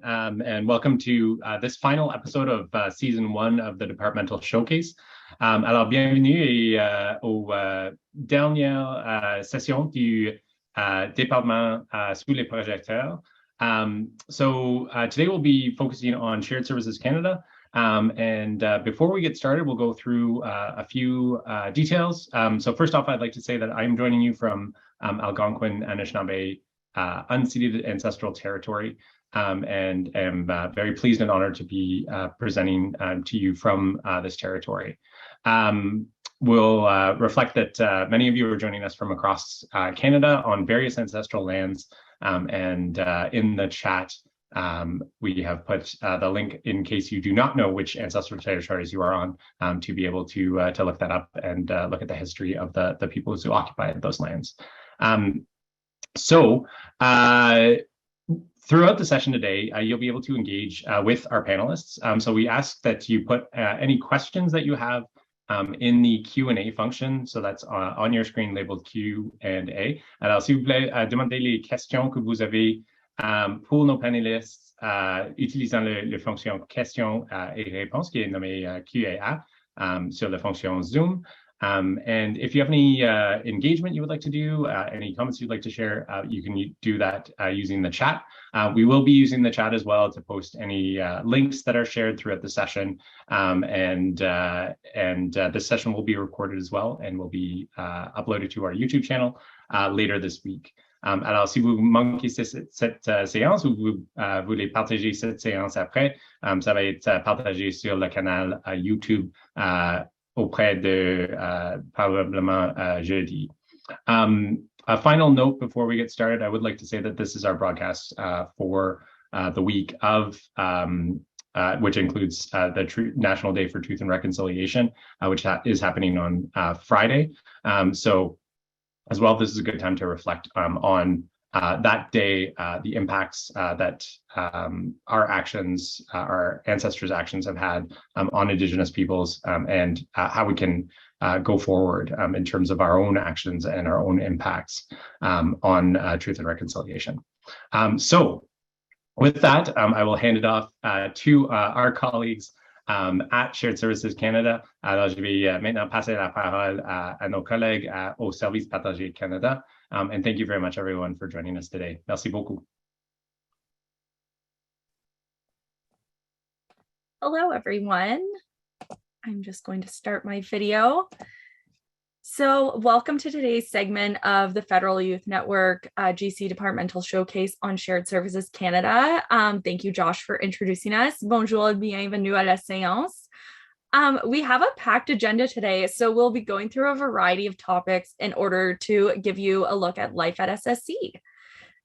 and welcome to this final episode of Season 1 of the Departmental Showcase. Alors, bienvenue aux dernières sessions du département sous les projecteurs. Today we'll be focusing on Shared Services Canada. Before we get started, we'll go through a few details. So first off, I'd like to say that I'm joining you from Algonquin, Anishinaabe, unceded ancestral territory, and am very pleased and honored to be presenting to you from this territory. We'll reflect that many of you are joining us from across Canada on various ancestral lands, and in the chat, we have put the link in case you do not know which ancestral territories you are on, to be able to look that up and look at the history of the peoples who occupied those lands. Throughout the session today, you'll be able to engage with our panelists. So we ask that you put any questions that you have in the Q&A function. So that's on your screen labeled Q&A. Alors, s'il vous plaît, demandez les questions que vous avez pour nos panélistes utilisant le fonction questions et réponses qui est nommée Q&A sur la fonction Zoom. And if you have any engagement you would like to do, any comments you'd like to share, you can do that using the chat. We will be using the chat as well to post any links that are shared throughout the session. This session will be recorded as well and will be uploaded to our YouTube channel later this week. Alors, si vous manquez cette séance ou vous voulez partager cette séance après, ça va être partagé sur le canal YouTube auprès de probablement jeudi. A final note before we get started, I would like to say that this is our broadcast for the week of, which includes the National Day for Truth and Reconciliation, which is happening on Friday. So as well, this is a good time to reflect on that day, the impacts that our actions, our ancestors' actions have had on Indigenous peoples, and how we can go forward in terms of our own actions and our own impacts on truth and reconciliation. So with that, I will hand it off to our colleagues at Shared Services Canada. Alors, je vais maintenant passer la parole à nos collègues au Service partagé Canada. And thank you very much, everyone, for joining us today. Merci beaucoup. Hello, everyone. I'm just going to start my video. So welcome to today's segment of the Federal Youth Network GC Departmental Showcase on Shared Services Canada. Thank you, Josh, for introducing us. Bonjour, bienvenue à la séance. We have a packed agenda today, so we'll be going through a variety of topics in order to give you a look at life at SSC.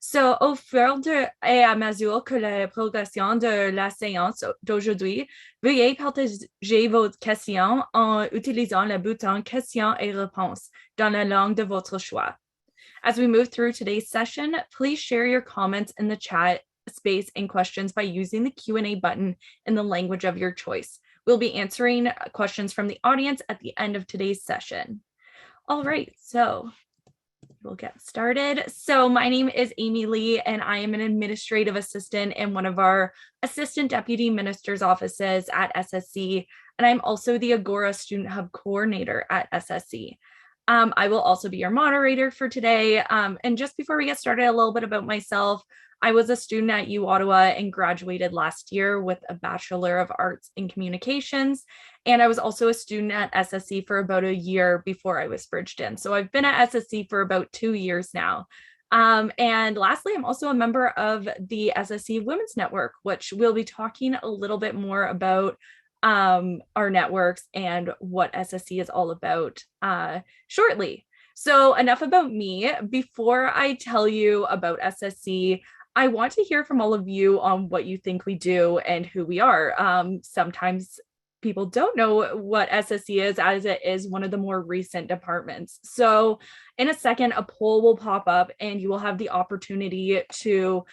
So, au fur et à mesure que la progression de la séance d'aujourd'hui, veuillez partager vos questions en utilisant le bouton questions et réponses dans la langue de votre choix. As we move through today's session, please share your comments in the chat space and questions by using the Q&A button in the language of your choice. We'll be answering questions from the audience at the end of today's session. All right, so we'll get started. So my name is Amy Lee, and I am an administrative assistant in one of our assistant deputy minister's offices at SSC, and I'm also the Agora Student Hub coordinator at SSC. I will also be your moderator for today. And just before we get started, a little bit about myself. I was a student at U Ottawa and graduated last year with a Bachelor of Arts in Communications. And I was also a student at SSC for about a year before I was bridged in. So I've been at SSC for about 2 years now. And lastly, I'm also a member of the SSC Women's Network, which we'll be talking a little bit more about our networks and what SSC is all about shortly. So enough about me. Before I tell you about SSC, I want to hear from all of you on what you think we do and who we are. Sometimes people don't know what SSC is, as it is one of the more recent departments. So in a second, a poll will pop up and you will have the opportunity to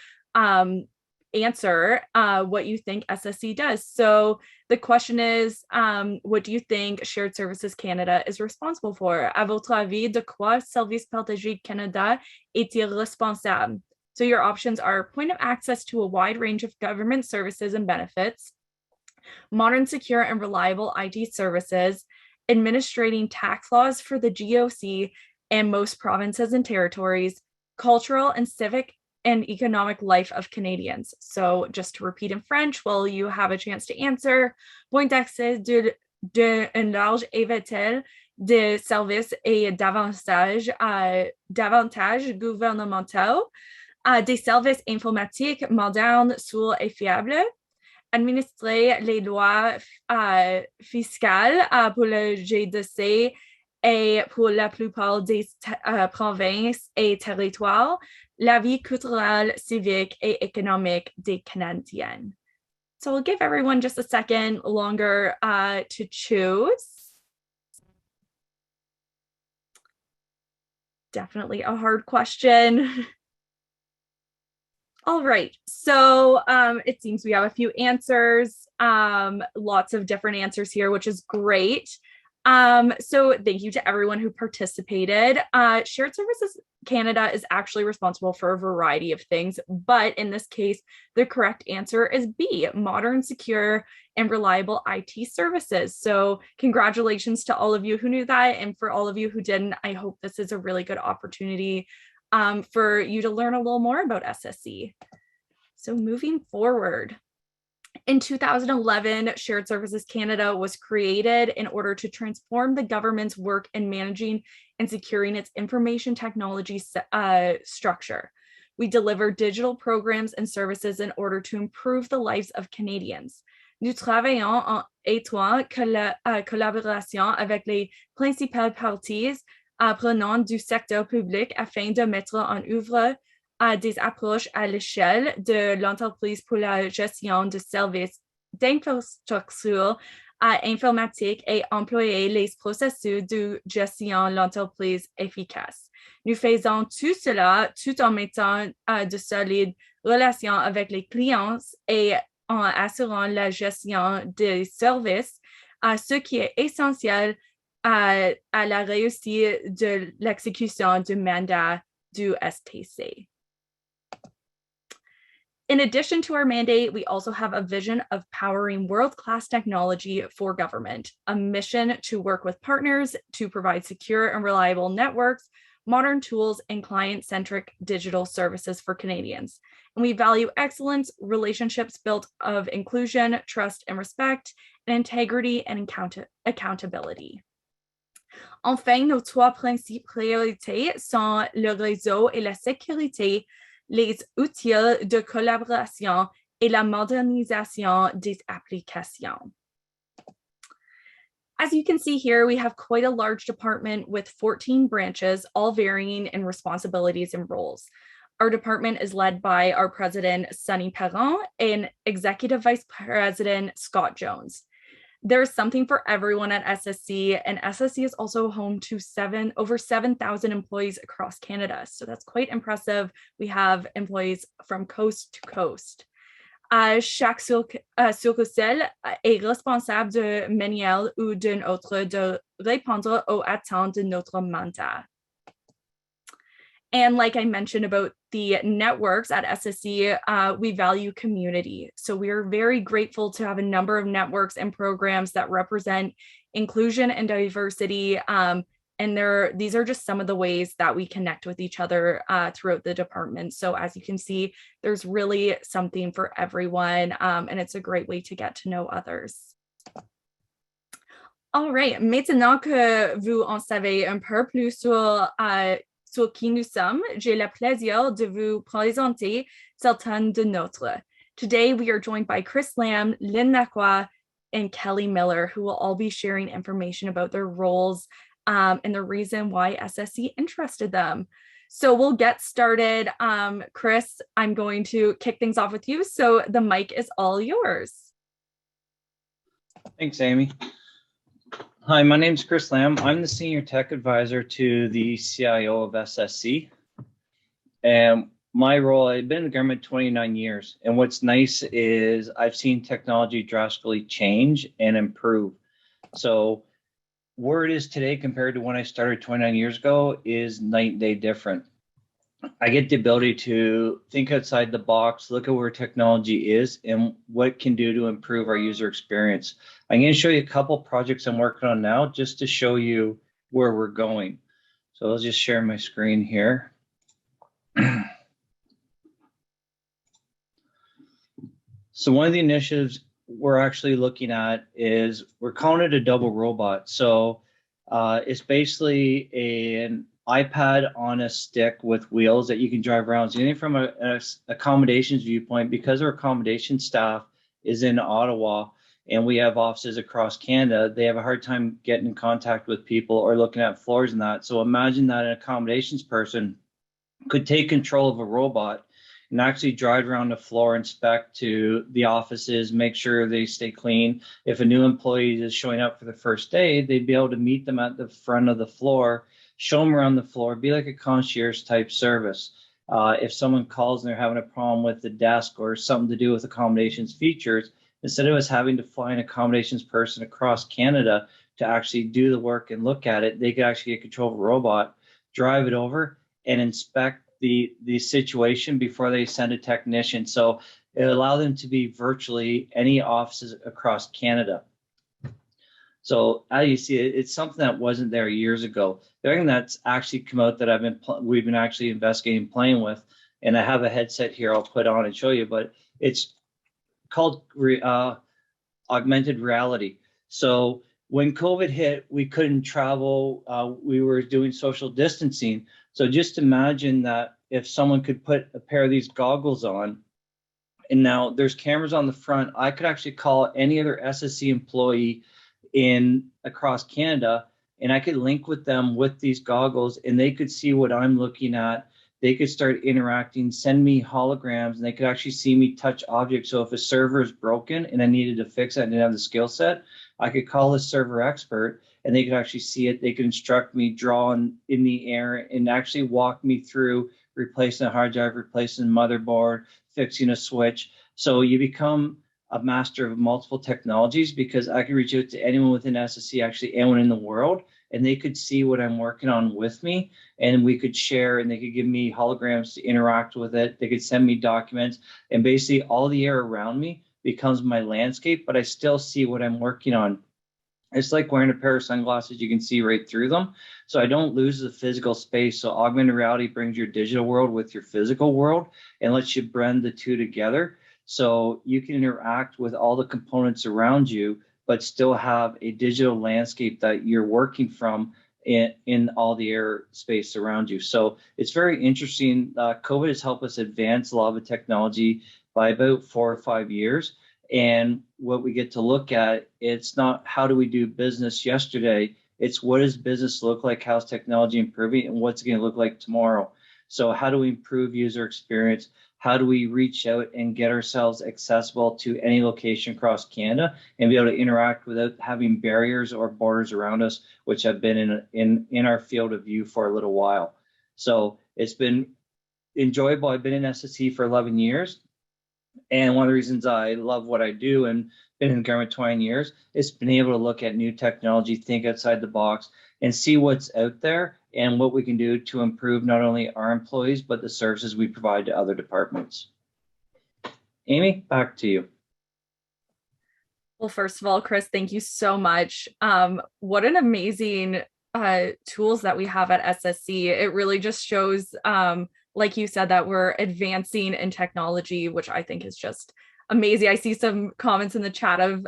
answer what you think SSC does. So the question is, what do you think Shared Services Canada is responsible for? À votre avis, de quoi Service partagé Canada est-il responsable? So your options are point of access to a wide range of government services and benefits, modern, secure, and reliable IT services, administrating tax laws for the GOC and most provinces and territories, cultural and civic and economic life of Canadians. So just to repeat in French, while you have a chance to answer, point d'accès d'un large éventail de services et d'avantages gouvernementaux, des services informatiques modernes, sûrs et fiables, administrer les lois fiscales pour le GDC et pour la plupart des provinces et territoires, la vie culturelle, civique et économique des Canadiens. So we'll give everyone just a second longer to choose. Definitely a hard question. All right, so it seems we have a few answers, lots of different answers here, which is great. So thank you to everyone who participated. Shared Services Canada is actually responsible for a variety of things, but in this case, the correct answer is B, modern, secure, and reliable IT services. So congratulations to all of you who knew that, and for all of you who didn't, I hope this is a really good opportunity for you to learn a little more about SSC. So moving forward, in 2011, Shared Services Canada was created in order to transform the government's work in managing and securing its information technology structure. We deliver digital programs and services in order to improve the lives of Canadians. Nous travaillons en étroite collaboration avec les principales parties prenantes du secteur public afin de mettre en œuvre des approches à l'échelle de l'entreprise pour la gestion de services d'infrastructure informatique et employer les processus de gestion de l'entreprise efficaces. Nous faisons tout cela tout en mettant de solides relations avec les clients et en assurant la gestion des services, ce qui est essentiel à la réussite de l'exécution du mandat du SPC. In addition to our mandate, we also have a vision of powering world-class technology for government, a mission to work with partners to provide secure and reliable networks, modern tools, and client-centric digital services for Canadians. And we value excellence, relationships built of inclusion, trust and respect, and integrity and accountability. Enfin, nos trois principes priorités sont le réseau et la sécurité, les outils de collaboration et la modernisation des applications. As you can see here, we have quite a large department with 14 branches, all varying in responsibilities and roles. Our department is led by our president, Sunny Perron, and executive vice president, Scott Jones. There's something for everyone at SSC, and SSC is also home to over 7,000 employees across Canada. So that's quite impressive. We have employees from coast to coast. Chaque succursale est responsable de manière ou d'une autre de répondre aux attentes de notre mandat. And like I mentioned about the networks at SSC, we value community. So we are very grateful to have a number of networks and programs that represent inclusion and diversity. And these are just some of the ways that we connect with each other throughout the department. So as you can see, there's really something for everyone, and it's a great way to get to know others. All right, maintenant que vous en savez un peu plus sur qui nous sommes, j'ai le plaisir de vous présenter certains de nôtres. Today, we are joined by Chris Lamb, Lynn Macquois, and Kelly Miller, who will all be sharing information about their roles and the reason why SSC interested them. So we'll get started. Chris, I'm going to kick things off with you. So the mic is all yours. Thanks, Amy. Hi, my name is Chris Lamb. I'm the Senior Tech Advisor to the CIO of SSC. And my role, I've been in government 29 years. And what's nice is I've seen technology drastically change and improve. So where it is today compared to when I started 29 years ago is night and day different. I get the ability to think outside the box, look at where technology is and what it can do to improve our user experience. I'm going to show you a couple projects I'm working on now just to show you where we're going. So I'll just share my screen here. So one of the initiatives we're actually looking at is we're calling it a double robot. So it's basically an iPad on a stick with wheels that you can drive around. So anything from a accommodations viewpoint, because our accommodation staff is in Ottawa and we have offices across Canada, they have a hard time getting in contact with people or looking at floors and that. So imagine that an accommodations person could take control of a robot and actually drive around the floor, inspect to the offices, make sure they stay clean. If a new employee is showing up for the first day, they'd be able to meet them at the front of the floor, show them around the floor, be like a concierge type service. If someone calls and they're having a problem with the desk or something to do with accommodations features, instead of us having to fly an accommodations person across Canada to actually do the work and look at it, they could actually get control of a robot, drive it over and inspect the situation before they send a technician. So it allowed them to be virtually any offices across Canada. So as you see, it's something that wasn't there years ago. The other thing that's actually come out that we've been actually investigating, playing with, and I have a headset here I'll put on and show you, but it's called augmented reality. So when COVID hit, we couldn't travel. We were doing social distancing. So just imagine that if someone could put a pair of these goggles on, and now there's cameras on the front, I could actually call any other SSC employee across Canada, and I could link with them with these goggles, and they could see what I'm looking at. They could start interacting, send me holograms, and they could actually see me touch objects. So if a server is broken and I needed to fix it and didn't have the skill set, I could call a server expert and they could actually see it. They could instruct me, draw in the air, and actually walk me through replacing a hard drive, replacing a motherboard, fixing a switch. So you become a master of multiple technologies because I can reach out to anyone within SSC, actually anyone in the world, and they could see what I'm working on with me, and we could share, and they could give me holograms to interact with it. They could send me documents, and basically all the air around me becomes my landscape, but I still see what I'm working on. It's like wearing a pair of sunglasses, you can see right through them. So I don't lose the physical space. So augmented reality brings your digital world with your physical world and lets you blend the two together. So you can interact with all the components around you, but still have a digital landscape that you're working from in all the air space around you. So it's very interesting. COVID has helped us advance a lot of the technology by about 4 or 5 years. And what we get to look at, it's not how do we do business yesterday, it's what does business look like, how's technology improving, and what's it going to look like tomorrow. So how do we improve user experience? How do we reach out and get ourselves accessible to any location across Canada and be able to interact without having barriers or borders around us, which have been in our field of view for a little while. So it's been enjoyable. I've been in SSC for 11 years. And one of the reasons I love what I do and been in government 20 years is being able to look at new technology, think outside the box, and see what's out there and what we can do to improve not only our employees, but the services we provide to other departments. Amy, back to you. Well, first of all, Chris, thank you so much. What an amazing tools that we have at SSC. It really just shows, like you said, that we're advancing in technology, which I think is just amazing. I see some comments in the chat of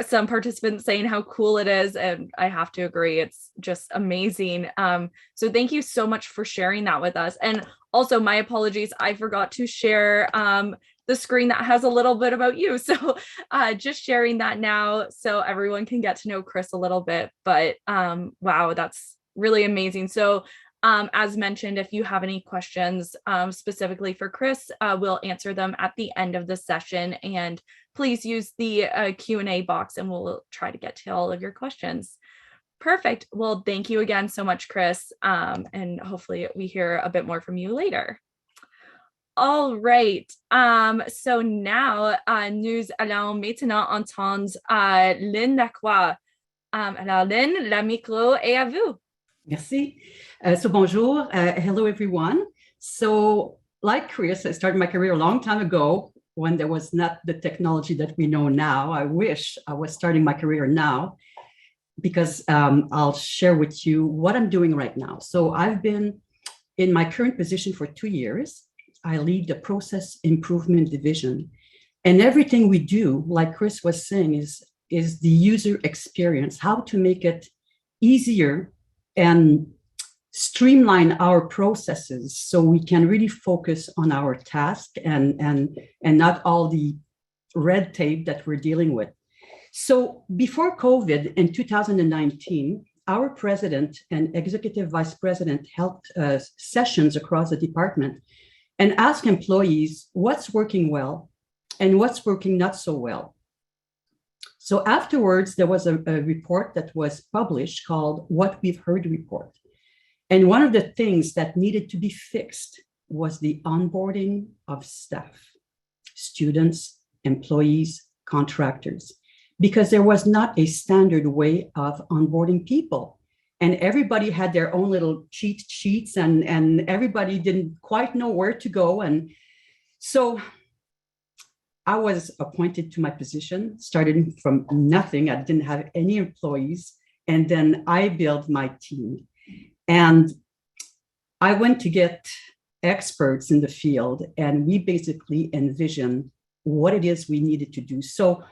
some participants saying how cool it is, and I have to agree, it's just amazing. So thank you so much for sharing that with us. And also, my apologies, I forgot to share the screen that has a little bit about you. So just sharing that now so everyone can get to know Chris a little bit. But wow, that's really amazing. So as mentioned, if you have any questions specifically for Chris, we'll answer them at the end of the session. And please use the Q&A box and we'll try to get to all of your questions. Perfect. Well, thank you again so much, Chris. And hopefully we hear a bit more from you later. All right. So now, nous allons maintenant entendre Lynn Lacroix. Alors, Lynn, le micro est à vous. Merci. So bonjour. Hello, everyone. So like Chris, I started my career a long time ago when there was not the technology that we know now. I wish I was starting my career now, because I'll share with you what I'm doing right now. So I've been in my current position for 2 years. I lead the process improvement division. And everything we do, like Chris was saying, is the user experience, how to make it easier and streamline our processes so we can really focus on our task and not all the red tape that we're dealing with. So before COVID in 2019, our president and executive vice president held sessions across the department and asked employees what's working well and what's working not so well. So afterwards, there was a report that was published called What We've Heard Report. And one of the things that needed to be fixed was the onboarding of staff, students, employees, contractors, because there was not a standard way of onboarding people. And everybody had their own little cheat sheets and everybody didn't quite know where to go. And so I was appointed to my position, started from nothing. I didn't have any employees. And then I built my team. And I went to get experts in the field, and we basically envisioned what it is we needed to do. So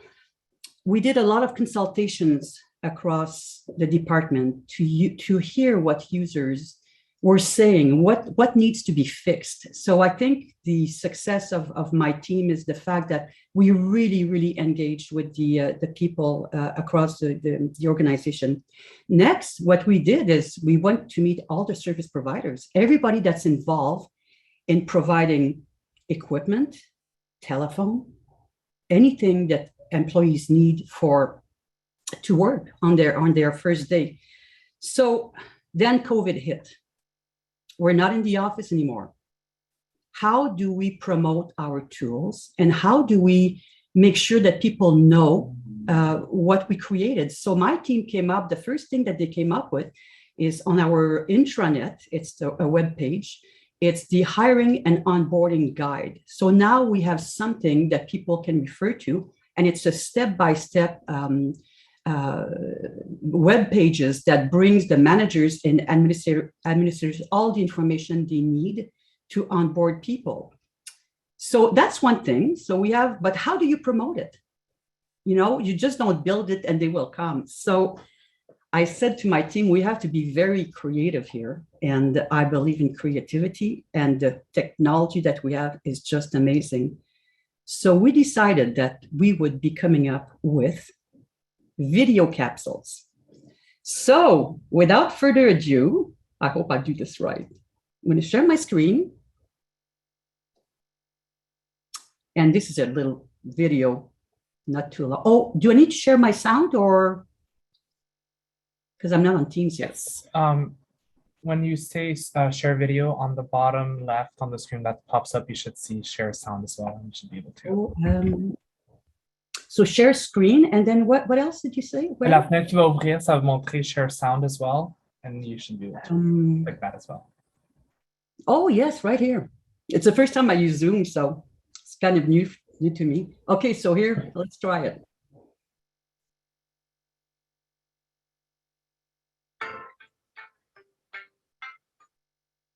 we did a lot of consultations across the department to hear what users were saying, what needs to be fixed. So I think the success of my team is the fact that we really engaged with the people across the organization. Next, what we did is we went to meet all the service providers, everybody that's involved in providing equipment, telephone, anything that employees need to work on their first day. So then COVID hit. We're not in the office anymore. How do we promote our tools, and how do we make sure that people know what we created? So my team came up, the first thing that they came up with is on our intranet, it's a web page, it's the hiring and onboarding guide. So now we have something that people can refer to, and it's a step-by-step web pages that brings the managers and administrators all the information they need to onboard people. So that's one thing. So we have, but how do you promote it? You just don't build it and they will come. So I said to my team, we have to be very creative here. And I believe in creativity, and the technology that we have is just amazing. So we decided that we would be coming up with video capsules. So without further ado, I hope I do this right. I'm going to share my screen. And this is a little video, not too long. Oh, do I need to share my sound, or? Because I'm not on Teams yet. Yes. When you say share video, on the bottom left on the screen that pops up, you should see share sound as well. And you should be able to. So share screen, and then what else did you say? La fenêtre qui va ouvrir, ça va montrer share sound as well, and you should be able to click that as well. Oh yes, right here. It's the first time I use Zoom, so it's kind of new to me. Okay, so here, let's try it.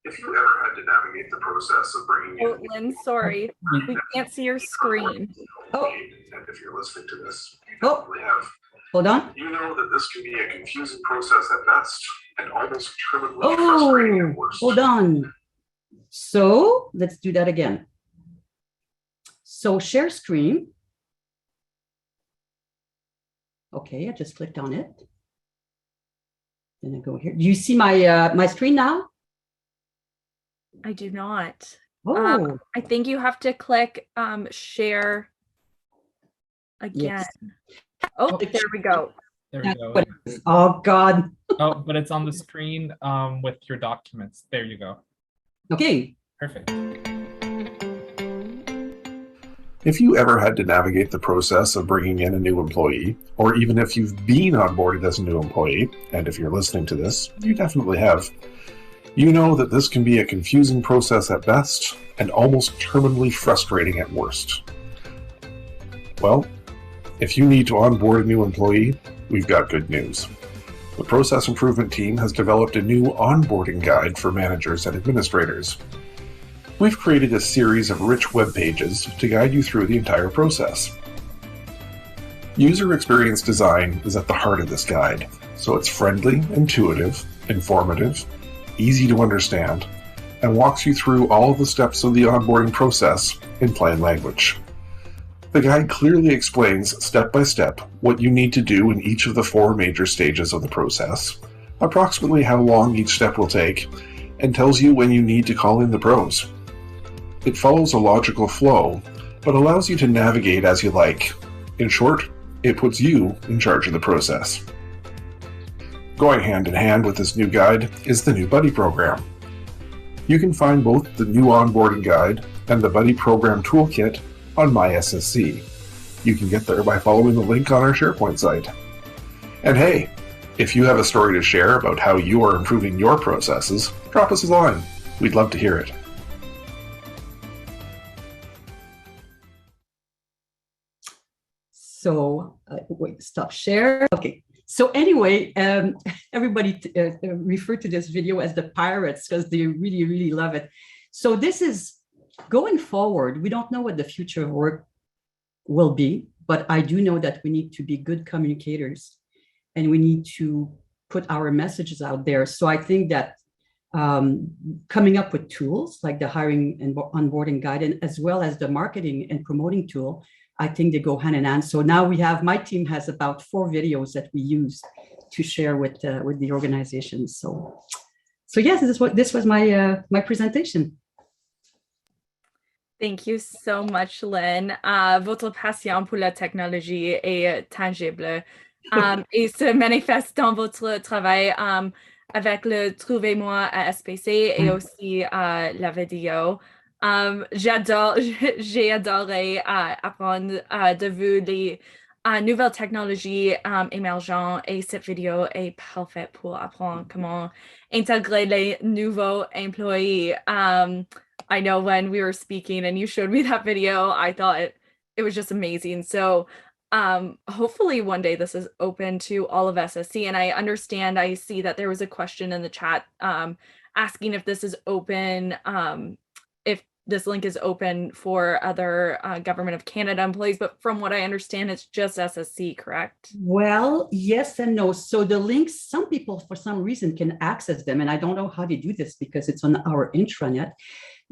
If you ever had to navigate the process of bringing in... Oh, Lynn, sorry. We can't see your screen. Oh. And if you're listening to this, you Oh. probably have... Hold on. You know that this can be a confusing process at best, and almost criminally frustrating at worst. Hold on. So let's do that again. So share screen. Okay, I just clicked on it. Then I go here. Do you see my my screen now? I do not. Oh, I think you have to click share again. Yes. Oh, there we go. There we go. Oh God. Oh, but it's on the screen with your documents. There you go. Okay. Perfect. If you ever had to navigate the process of bringing in a new employee, or even if you've been onboarded as a new employee, and if you're listening to this, you definitely have, You know that this can be a confusing process at best and almost terminally frustrating at worst. Well, if you need to onboard a new employee, we've got good news. The Process Improvement team has developed a new onboarding guide for managers and administrators. We've created a series of rich web pages to guide you through the entire process. User experience design is at the heart of this guide, so it's friendly, intuitive, informative, easy to understand, and walks you through all of the steps of the onboarding process in plain language. The guide clearly explains step by step what you need to do in each of the 4 major stages of the process, approximately how long each step will take, and tells you when you need to call in the pros. It follows a logical flow, but allows you to navigate as you like. In short, it puts you in charge of the process. Going hand in hand with this new guide is the new Buddy program. You can find both the new onboarding guide and the Buddy program toolkit on My SSC. You can get there by following the link on our SharePoint site. And hey, if you have a story to share about how you are improving your processes, drop us a line. We'd love to hear it. So, wait, stop share. Okay. So anyway, everybody referred to this video as the pirates because they really, really love it. So this is going forward. We don't know what the future of work will be, but I do know that we need to be good communicators and we need to put our messages out there. So I think that coming up with tools like the hiring and onboarding guide, and as well as the marketing and promoting tool, I think they go hand in hand. So now my team has about 4 videos that we use to share with the organization. So yes, this was my my presentation. Thank you so much, Lynn. Votre passion pour la technologie est tangible et se manifeste dans votre travail avec le Trouvez-moi à SPC et aussi la vidéo. J'ai adoré apprendre de vous les nouvelles technologies émergentes et cette vidéo est parfaite pour apprendre comment intégrer les nouveaux employés. I know when we were speaking and you showed me that video, I thought it was just amazing. So hopefully one day this is open to all of SSC. And I see that there was a question in the chat asking if this is open, if this link is open for other Government of Canada employees, but from what I understand, it's just SSC, correct? Well, yes and no. So the links, some people for some reason can access them, and I don't know how they do this because it's on our intranet.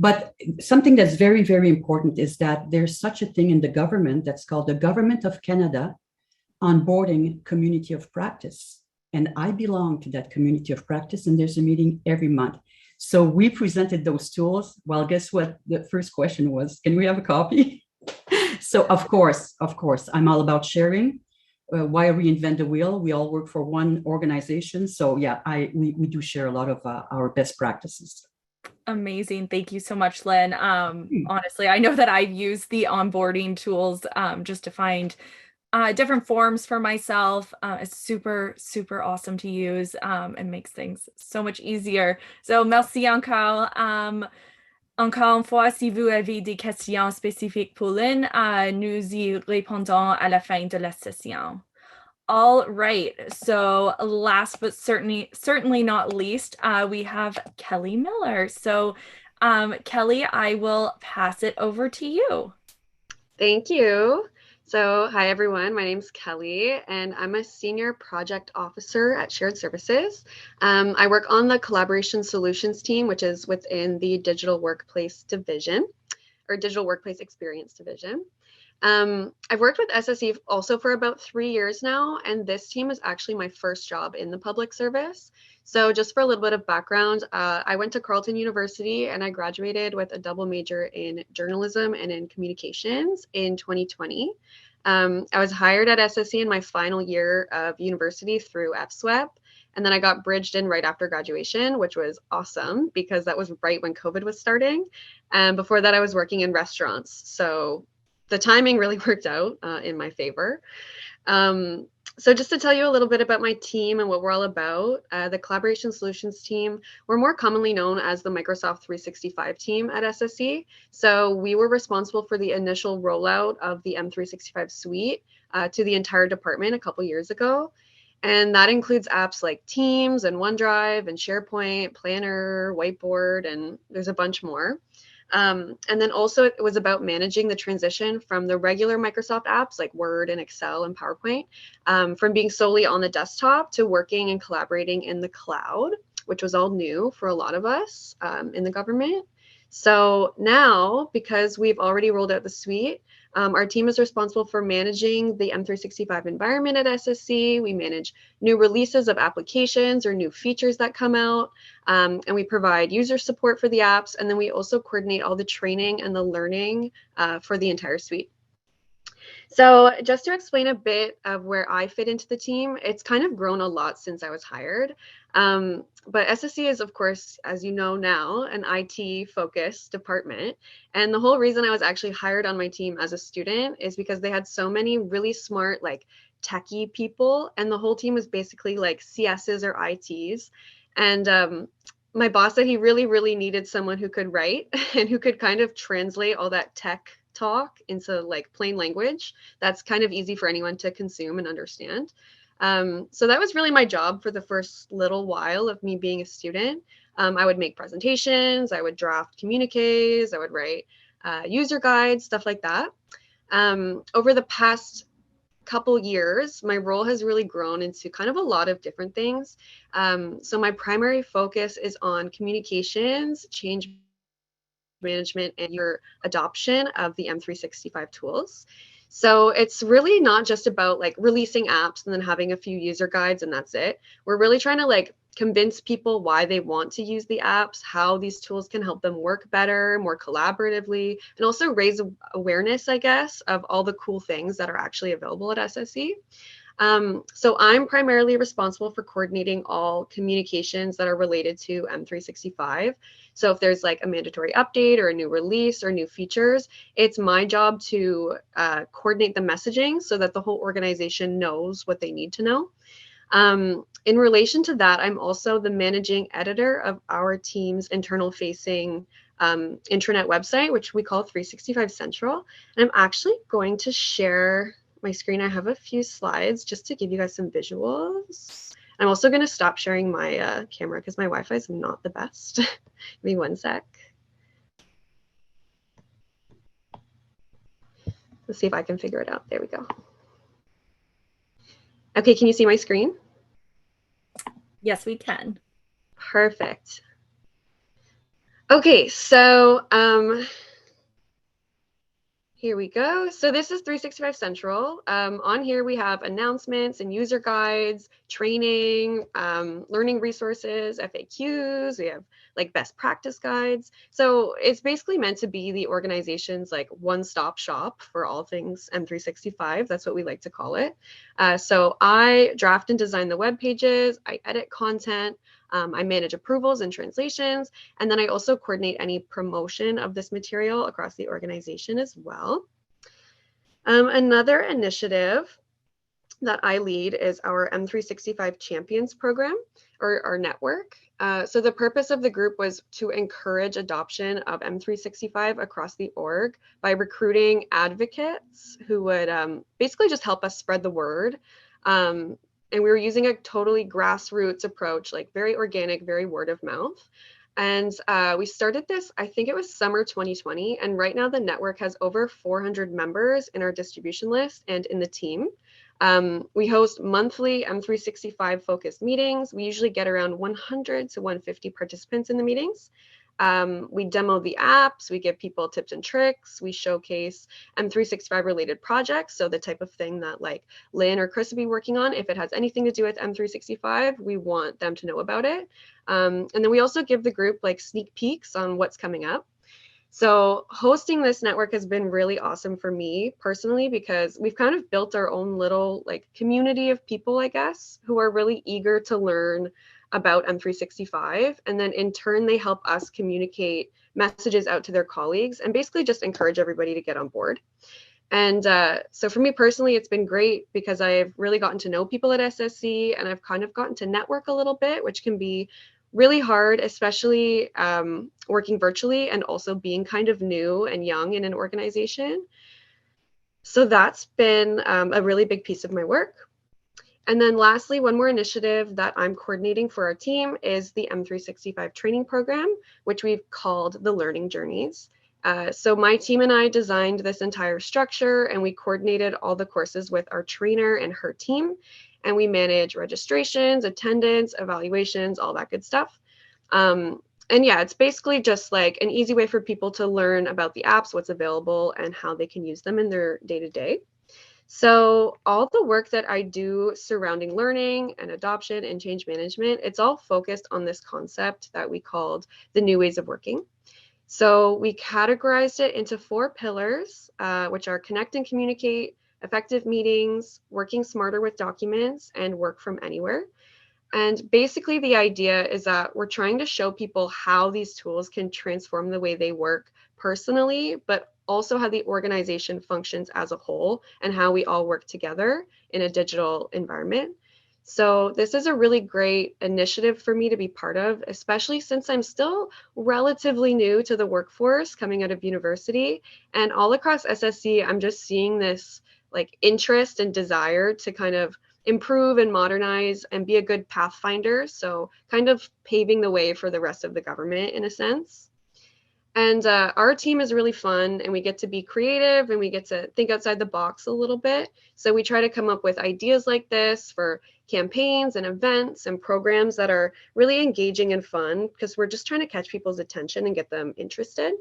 But something that's very, very important is that there's such a thing in the government that's called the Government of Canada Onboarding Community of Practice. And I belong to that community of practice, and there's a meeting every month. So we presented those tools. Well, guess what? The first question was, can we have a copy? So of course, I'm all about sharing. Why reinvent the wheel? We all work for one organization. So yeah, we do share a lot of our best practices. Amazing. Thank you so much, Lynn. Honestly, I know that I've used the onboarding tools just to find different forms for myself. It's super, super awesome to use and makes things so much easier. So merci encore. Encore une fois, si vous avez des questions spécifiques pour Lynn, nous y répondons à la fin de la session. All right, so last but certainly not least, we have Kelly Miller. So Kelly, I will pass it over to you. Thank you. So hi everyone, my name is Kelly and I'm a senior project officer at Shared Services. I work on the collaboration solutions team, which is within the digital workplace division or digital workplace experience division. I've worked with SSC also for about 3 years now, and this team is actually my first job in the public service. So just for a little bit of background, I went to Carleton University and I graduated with a double major in journalism and in communications in 2020. I was hired at SSC in my final year of university through FSWEP, and then I got bridged in right after graduation, which was awesome because that was right when COVID was starting. And before that, I was working in restaurants. So the timing really worked out in my favor. So just to tell you a little bit about my team and what we're all about, the Collaboration Solutions team, we're more commonly known as the Microsoft 365 team at SSC. So we were responsible for the initial rollout of the M365 suite to the entire department a couple years ago. And that includes apps like Teams and OneDrive and SharePoint, Planner, Whiteboard, and there's a bunch more. And then also it was about managing the transition from the regular Microsoft apps like Word and Excel and PowerPoint, from being solely on the desktop to working and collaborating in the cloud, which was all new for a lot of us in the government. So now, because we've already rolled out the suite, our team is responsible for managing the M365 environment at SSC. We manage new releases of applications or new features that come out, and we provide user support for the apps. And then we also coordinate all the training and the learning for the entire suite. So just to explain a bit of where I fit into the team, it's kind of grown a lot since I was hired. But SSC is, of course, as you know now, an IT-focused department. And the whole reason I was actually hired on my team as a student is because they had so many really smart, like techie people, and the whole team was basically like CSs or ITs. And my boss said he really, really needed someone who could write and who could kind of translate all that tech talk into like plain language that's kind of easy for anyone to consume and understand. So that was really my job for the first little while of me being a student. I would make presentations, I would draft communiques, I would write user guides, stuff like that. Over the past couple years, my role has really grown into kind of a lot of different things. So my primary focus is on communications, change management, and your adoption of the M365 tools. So it's really not just about like releasing apps and then having a few user guides and that's it. We're really trying to like convince people why they want to use the apps, how these tools can help them work better, more collaboratively, and also raise awareness, I guess, of all the cool things that are actually available at SSC. So I'm primarily responsible for coordinating all communications that are related to M365. So if there's like a mandatory update or a new release or new features, it's my job to coordinate the messaging so that the whole organization knows what they need to know. In relation to that, I'm also the managing editor of our team's internal facing intranet website, which we call 365 Central. And I'm actually going to share my screen. I have a few slides just to give you guys some visuals. I'm also going to stop sharing my camera because my Wi-Fi is not the best. Give me one sec. Let's see if I can figure it out. There we go. Okay, can you see my screen? Yes, we can. Perfect. Okay, so here we go. So this is 365 Central. On here we have announcements and user guides, training, learning resources, FAQs. We have like best practice guides. So it's basically meant to be the organization's like one-stop shop for all things M365. That's what we like to call it. So I draft and design the web pages. I edit content. I manage approvals and translations, and then I also coordinate any promotion of this material across the organization as well. Another initiative that I lead is our M365 Champions program, or our network. So the purpose of the group was to encourage adoption of M365 across the org by recruiting advocates who would basically just help us spread the word. And we were using a totally grassroots approach, like very organic, very word of mouth. And we started this, I think it was summer 2020. And right now the network has over 400 members in our distribution list and in the team. We host monthly M365 focused meetings. We usually get around 100 to 150 participants in the meetings. We demo the apps, we give people tips and tricks, we showcase M365 related projects. So the type of thing that like Lynn or Chris will be working on, if it has anything to do with M365, we want them to know about it. And then we also give the group like sneak peeks on what's coming up. So hosting this network has been really awesome for me personally, because we've kind of built our own little like community of people, I guess, who are really eager to learn about M365. And then in turn, they help us communicate messages out to their colleagues and basically just encourage everybody to get on board. And so for me personally, it's been great because I've really gotten to know people at SSC, and I've kind of gotten to network a little bit, which can be really hard, especially working virtually and also being kind of new and young in an organization. So that's been a really big piece of my work. And then lastly, one more initiative that I'm coordinating for our team is the M365 training program, which we've called the Learning Journeys. So my team and I designed this entire structure, and we coordinated all the courses with our trainer and her team. And we manage registrations, attendance, evaluations, all that good stuff. And yeah, it's basically just like an easy way for people to learn about the apps, what's available, and how they can use them in their day-to-day. So all the work that I do surrounding learning and adoption and change management, it's all focused on this concept that we called the new ways of working. So we categorized it into 4 pillars, which are connect and communicate, effective meetings, working smarter with documents, and work from anywhere. And basically the idea is that we're trying to show people how these tools can transform the way they work personally, but also how the organization functions as a whole and how we all work together in a digital environment. So this is a really great initiative for me to be part of, especially since I'm still relatively new to the workforce coming out of university. And all across SSC, I'm just seeing this like interest and desire to kind of improve and modernize and be a good pathfinder. So kind of paving the way for the rest of the government in a sense. And our team is really fun, and we get to be creative and we get to think outside the box a little bit. So we try to come up with ideas like this for campaigns and events and programs that are really engaging and fun, because we're just trying to catch people's attention and get them interested.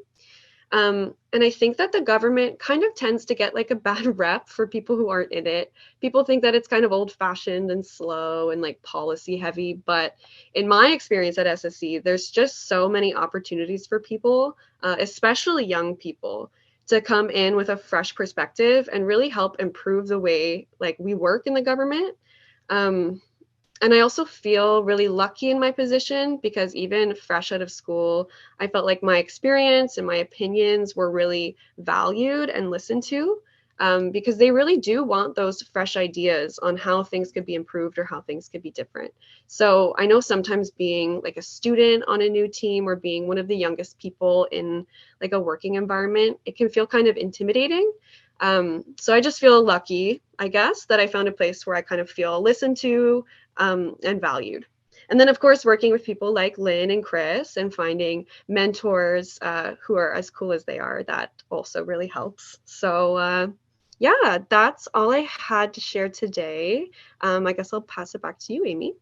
And I think that the government kind of tends to get like a bad rep for people who aren't in it. People think that it's kind of old-fashioned and slow and like policy heavy. But in my experience at SSC, there's just so many opportunities for people, especially young people, to come in with a fresh perspective and really help improve the way like we work in the government. And I also feel really lucky in my position because even fresh out of school, I felt like my experience and my opinions were really valued and listened to, because they really do want those fresh ideas on how things could be improved or how things could be different. So I know sometimes being like a student on a new team or being one of the youngest people in like a working environment, it can feel kind of intimidating. So I just feel lucky, I guess, that I found a place where I kind of feel listened to and valued. And then, of course, working with people like Lynn and Chris and finding mentors who are as cool as they are, that also really helps. So yeah, that's all I had to share today. I guess I'll pass it back to you, Amy.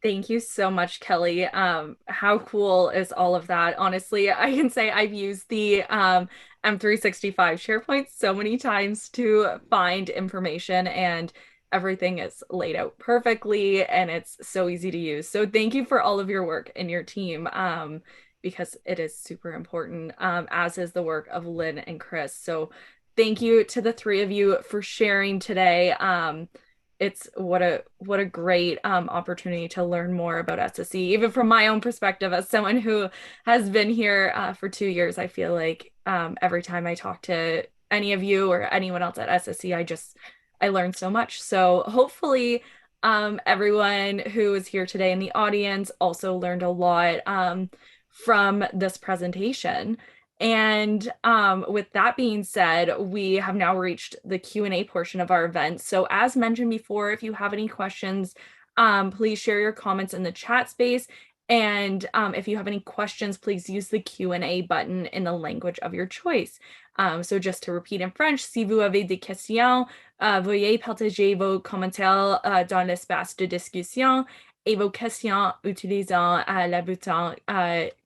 Thank you so much, Kelly. How cool is all of that? Honestly, I can say I've used the M365 SharePoint so many times to find information, and everything is laid out perfectly and it's so easy to use. So thank you for all of your work and your team, because it is super important, as is the work of Lynn and Chris. So thank you to the 3 of you for sharing today. It's what a great opportunity to learn more about SSC. Even from my own perspective, as someone who has been here for 2 years, I feel like every time I talk to any of you or anyone else at SSC, I learned so much. So hopefully everyone who is here today in the audience also learned a lot from this presentation. And with that being said, we have now reached the Q&A portion of our event. So as mentioned before, if you have any questions, please share your comments in the chat space. And if you have any questions, please use the Q&A button in the language of your choice. So just to repeat in French, si vous avez des questions, veuillez partager vos commentaires dans l'espace de discussion et vos questions utilisant le bouton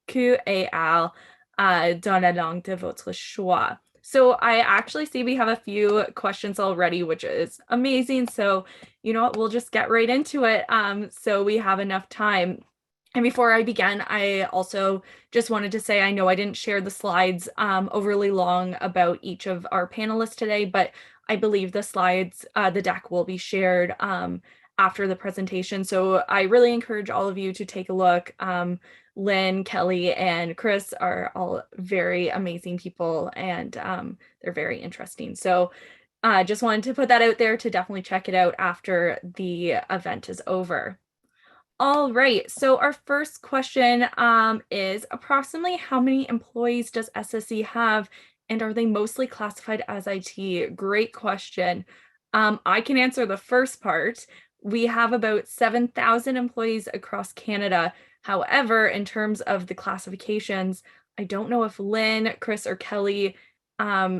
Q et L dans la langue de votre choix. So I actually see we have a few questions already, which is amazing. So you know what, we'll just get right into it, so we have enough time. And before I begin, I also just wanted to say, I know I didn't share the slides overly long about each of our panelists today, but I believe the slides, the deck will be shared after the presentation. So I really encourage all of you to take a look. Lynn, Kelly, and Chris are all very amazing people, and they're very interesting. So just wanted to put that out there to definitely check it out after the event is over. All right, so our first question is approximately how many employees does SSC have, and are they mostly classified as IT? Great question. I can answer the first part. We have about 7,000 employees across Canada. However, in terms of the classifications, I don't know if Lynn, Chris, or Kelly,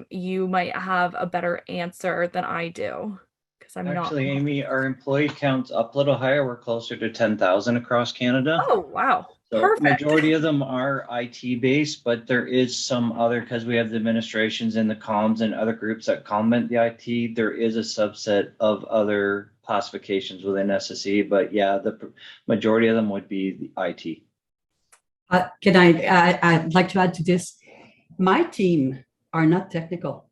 you might have a better answer than I do, because I'm not. Actually, Amy, our employee count's up a little higher. We're closer to 10,000 across Canada. Oh, wow. So Perfect. majority of them are IT based, but there is some other, because we have the administrations and the comms and other groups that comment the IT, there is a subset of other classifications within SSC, but yeah, the majority of them would be the IT. I'd like to add to this. My team are not technical.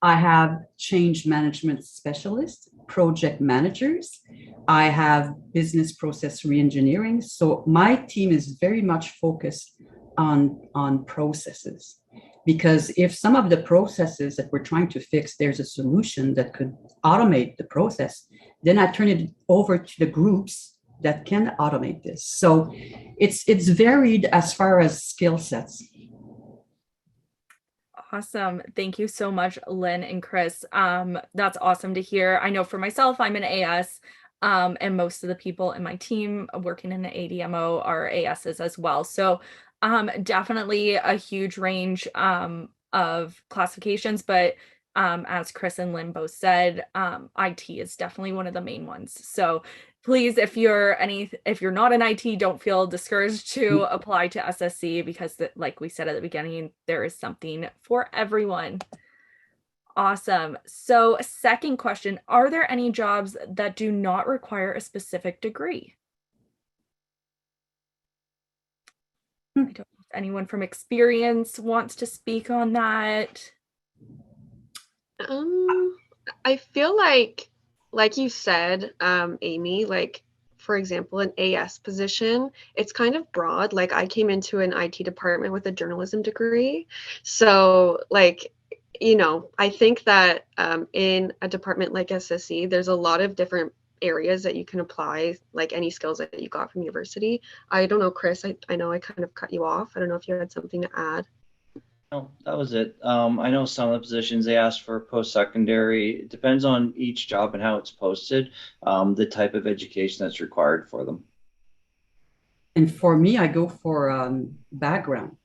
I have change management specialists, project managers. I have business process reengineering. So my team is very much focused on processes, because if some of the processes that we're trying to fix, there's a solution that could automate the process, then I turn it over to the groups that can automate this. So it's varied as far as skill sets. Awesome. Thank you so much, Lynn and Chris. That's awesome to hear. I know for myself, I'm an AS, and most of the people in my team working in the ADMO are ASs as well. So definitely a huge range of classifications, but as Chris and Lynn both said, IT is definitely one of the main ones. So please, if you're not in IT, don't feel discouraged to apply to SSC, because like we said at the beginning, there is something for everyone. Awesome. So second question, are there any jobs that do not require a specific degree? I don't know if anyone from experience wants to speak on that. I feel like you said, Amy, like, for example, an AS position, it's kind of broad. Like, I came into an IT department with a journalism degree. So, like, you know, I think that in a department like SSC, there's a lot of different areas that you can apply, like any skills that you got from university. I don't know, Chris, I know I kind of cut you off. I don't know if you had something to add. No, that was it. I know some of the positions they ask for post-secondary. It depends on each job and how it's posted, the type of education that's required for them. And for me, I go for background.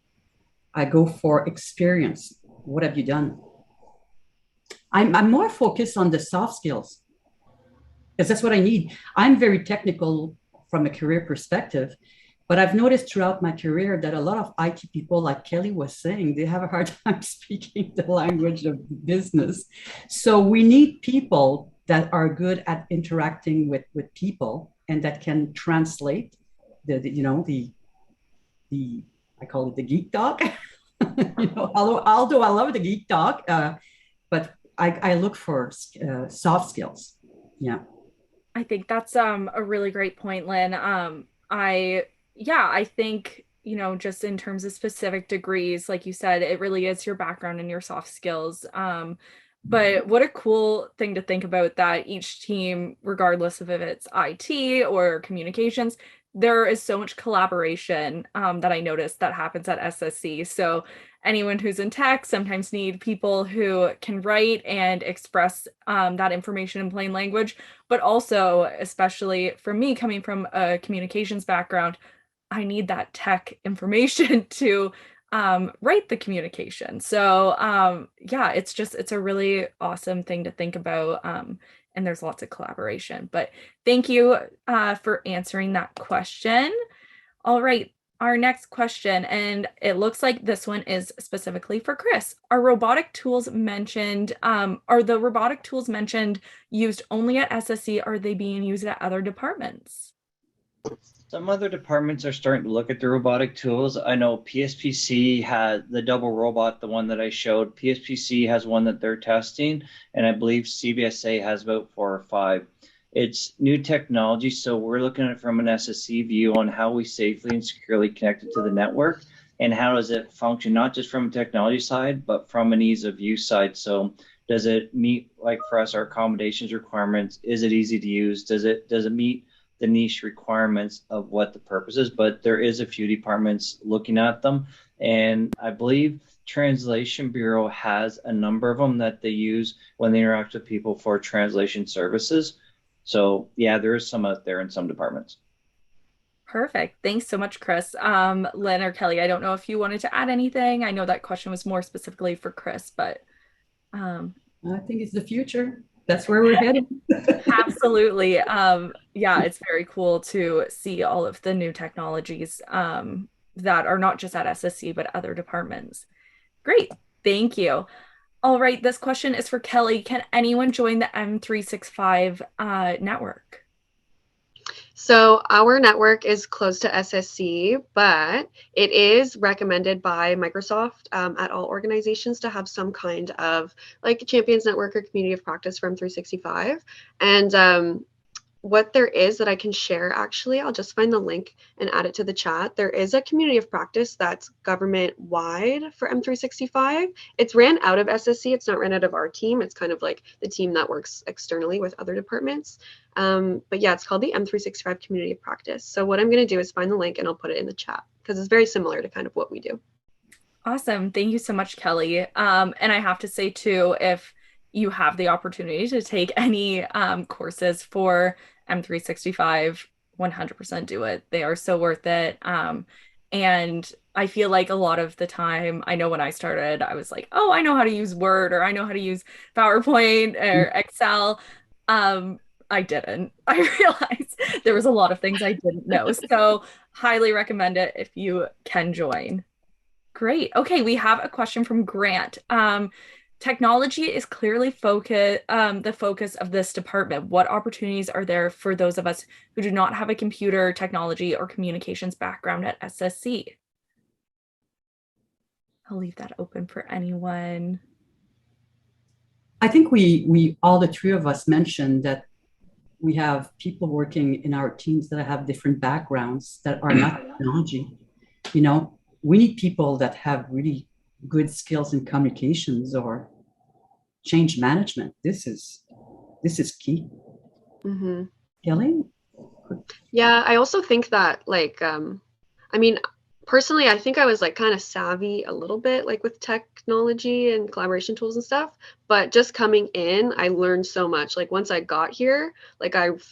I go for experience. What have you done? I'm more focused on the soft skills, because that's what I need. I'm very technical from a career perspective, but I've noticed throughout my career that a lot of IT people, like Kelly was saying, they have a hard time speaking the language of business. So we need people that are good at interacting with people and that can translate the I call it the geek talk. Although I love the geek talk, but I look for soft skills. Yeah. I think that's a really great point, Lynn. I think, just in terms of specific degrees, like you said, it really is your background and your soft skills. But what a cool thing to think about, that each team, regardless of if it's IT or communications, there is so much collaboration that I noticed that happens at SSC. So anyone who's in tech sometimes need people who can write and express that information in plain language, but also, especially for me coming from a communications background, I need that tech information to write the communication. So it's a really awesome thing to think about. And there's lots of collaboration, but thank you for answering that question. All right, our next question, and it looks like this one is specifically for Chris. Are the robotic tools mentioned used only at SSC? Are they being used at other departments? Some other departments are starting to look at the robotic tools. I know PSPC had the double robot, the one that I showed. PSPC has one that they're testing, and I believe CBSA has about 4 or 5. It's new technology, so we're looking at it from an SSC view on how we safely and securely connect it to the network, and how does it function, not just from a technology side, but from an ease of use side. So does it meet, like for us, our accommodations requirements? Is it easy to use? Does it meet the niche requirements of what the purpose is? But there is a few departments looking at them, and I believe Translation Bureau has a number of them that they use when they interact with people for translation services. So yeah, there is some out there in some departments. Perfect. Thanks so much, Chris. Lynn or Kelly, I don't know if you wanted to add anything. I know that question was more specifically for Chris, but I think it's the future. That's where we're headed. absolutely. Yeah, it's very cool to see all of the new technologies that are not just at SSC, but other departments. Great. Thank you. All right. This question is for Kelly. Can anyone join the M365 network? So our network is closed to SSC, but it is recommended by Microsoft at all organizations to have some kind of like Champions Network or community of practice for M365. And what there is that I can share, actually, I'll just find the link and add it to the chat. There is a community of practice that's government-wide for M365. It's ran out of SSC. It's not ran out of our team. It's kind of like the team that works externally with other departments. But yeah, it's called the M365 Community of Practice. So what I'm going to do is find the link and I'll put it in the chat because it's very similar to kind of what we do. Awesome. Thank you so much, Kelly. And I have to say too, if you have the opportunity to take any courses for M365, 100% do it. They are so worth it. And I feel like a lot of the time, I know when I started, I was like, oh, I know how to use Word, or I know how to use PowerPoint or Excel. I didn't. I realized there was a lot of things I didn't know. So highly recommend it if you can join. Great. Okay, we have a question from Grant. Technology is clearly the focus of this department. What opportunities are there for those of us who do not have a computer technology or communications background at SSC? I'll leave that open for anyone. I think we all the three of us mentioned that we have people working in our teams that have different backgrounds that are not technology. You know, we need people that have really good skills in communications or change management. This is key. Mm-hmm. Kelly? Yeah, I also think that like, I mean, personally, I think I was like kind of savvy a little bit like with technology and collaboration tools and stuff, but just coming in, I learned so much. Like once I got here, like I've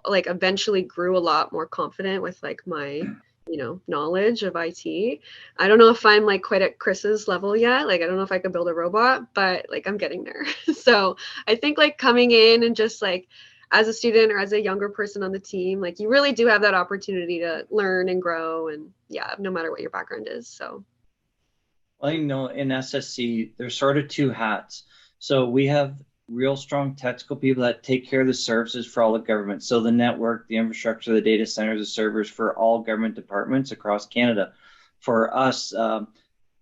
like eventually grew a lot more confident with like my knowledge of IT. I don't know if I'm like quite at Chris's level yet. Like, I don't know if I could build a robot, but like I'm getting there. So I think like coming in and just like as a student or as a younger person on the team, like you really do have that opportunity to learn and grow. And yeah, no matter what your background is. So. Well, in SSC, there's sort of two hats. So we have real strong technical people that take care of the services for all the government. So the network, the infrastructure, the data centers, the servers for all government departments across Canada. For us,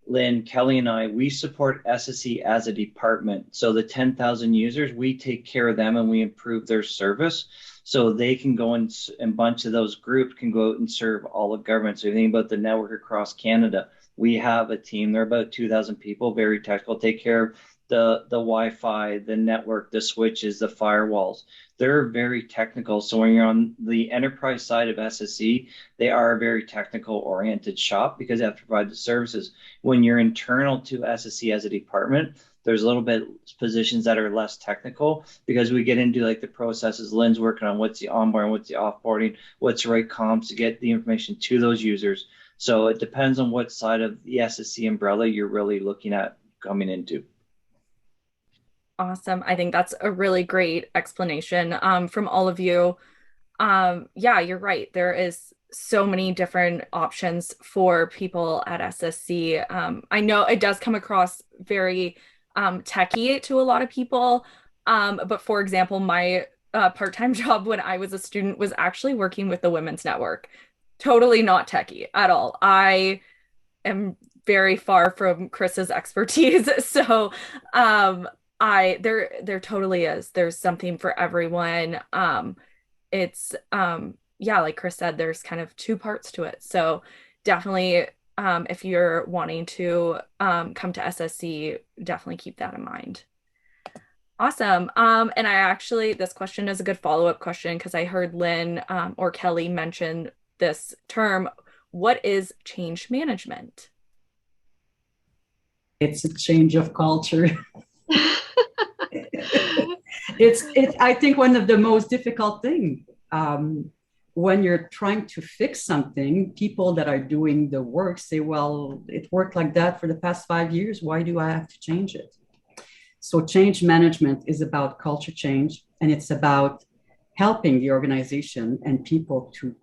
Lynn, Kelly, and I, we support SSC as a department. So the 10,000 users, we take care of them and we improve their service. So they can go and a bunch of those groups can go out and serve all of government. So you think about the network across Canada, we have a team, they're about 2,000 people, very technical, take care of the Wi-Fi, the network, the switches, the firewalls. They're very technical. So when you're on the enterprise side of SSC, they are a very technical oriented shop because they have to provide the services. When you're internal to SSC as a department, there's a little bit positions that are less technical because we get into like the processes. Lynn's working on what's the onboarding, what's the offboarding, what's the right comms to get the information to those users. So it depends on what side of the SSC umbrella you're really looking at coming into. Awesome. I think that's a really great explanation from all of you. Yeah, you're right. There is so many different options for people at SSC. I know it does come across very techy to a lot of people. But for example, my part-time job when I was a student was actually working with the Women's Network. Totally not techy at all. I am very far from Chris's expertise. So There totally is. There's something for everyone. It's yeah, like Chris said, there's kind of two parts to it. So definitely, if you're wanting to come to SSC, definitely keep that in mind. Awesome. And this question is a good follow-up question because I heard Lynn or Kelly mention this term. What is change management? It's a change of culture. It's I think one of the most difficult things when you're trying to fix something. People that are doing the work say, well, it worked like that for the past 5 years. Why do I have to change it? So change management is about culture change, and it's about helping the organization and people to,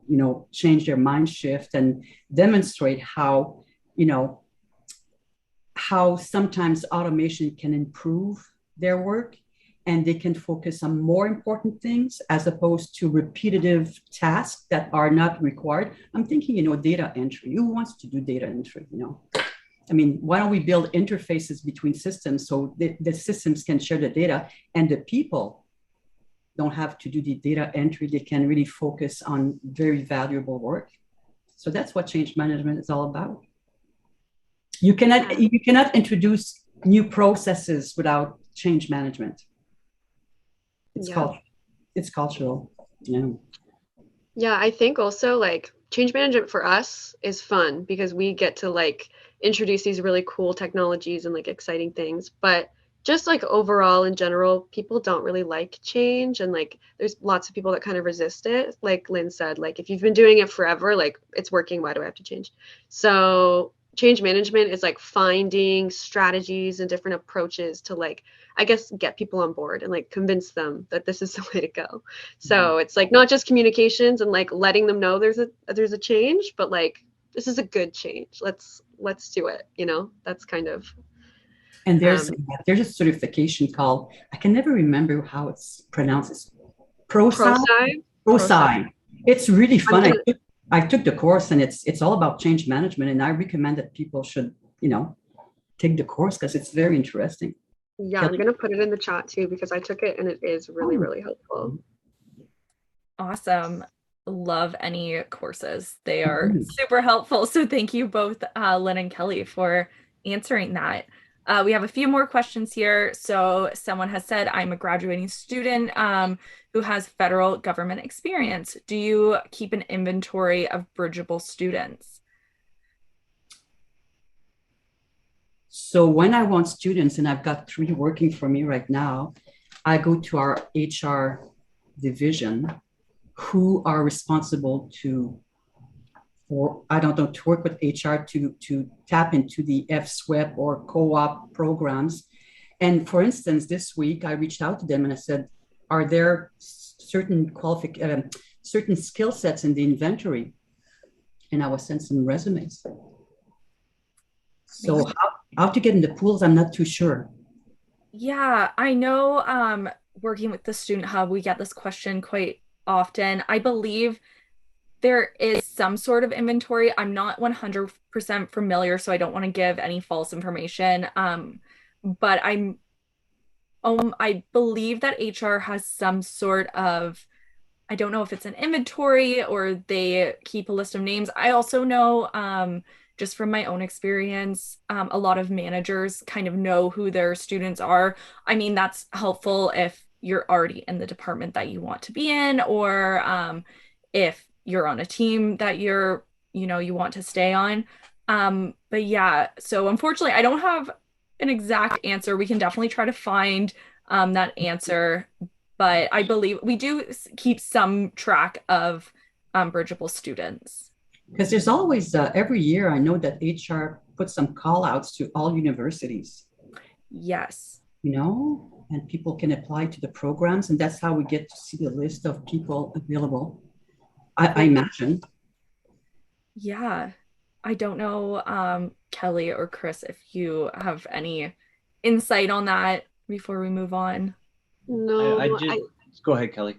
change their mind shift and demonstrate how sometimes automation can improve their work, and they can focus on more important things as opposed to repetitive tasks that are not required. I'm thinking, data entry. Who wants to do data entry? I mean, why don't we build interfaces between systems so the systems can share the data and the people don't have to do the data entry. They can really focus on very valuable work. So that's what change management is all about. You cannot introduce new processes without change management. It's cultural. Yeah, I think also like change management for us is fun because we get to like introduce these really cool technologies and like exciting things. But just like overall in general, people don't really like change, and like there's lots of people that kind of resist it. Like Lynn said, like if you've been doing it forever, like it's working, why do I have to change? So change management is like finding strategies and different approaches to like, I guess, get people on board and like convince them that this is the way to go. So it's like not just communications and like letting them know there's a change, but like this is a good change. Let's do it. That's kind of. And there's a certification called, I can never remember how it's pronounced. It's ProSci. It's really fun. I took the course, and it's all about change management, and I recommend that people should, take the course because it's very interesting. Yeah, I'm gonna put it in the chat too because I took it and it is really, really helpful. Awesome. Love any courses. They are super helpful. So thank you both, Lynn and Kelly, for answering that. We have a few more questions here. So someone has said, I'm a graduating student who has federal government experience. Do you keep an inventory of bridgeable students? So when I want students, and I've got 3 working for me right now, I go to our HR division who are responsible to work with HR to tap into the FSWEP or co-op programs. And for instance, this week I reached out to them and I said, are there certain skill sets in the inventory? And I was sent some resumes. So how to get in the pools, I'm not too sure. Yeah, I know working with the Student Hub, we get this question quite often. I believe there is some sort of inventory. I'm not 100% familiar, so I don't want to give any false information. But I believe that HR has some sort of, I don't know if it's an inventory or they keep a list of names. I also know, just from my own experience, a lot of managers kind of know who their students are. I mean, that's helpful if you're already in the department that you want to be in, or if you're on a team that you want to stay on. But yeah, so unfortunately, I don't have an exact answer. We can definitely try to find that answer, but I believe we do keep some track of bridgeable students. Because there's always, every year, I know that HR puts some call outs to all universities. Yes. And people can apply to the programs, and that's how we get to see the list of people available. I imagine. Yeah. I don't know, Kelly or Chris, if you have any insight on that before we move on. No, go ahead, Kelly.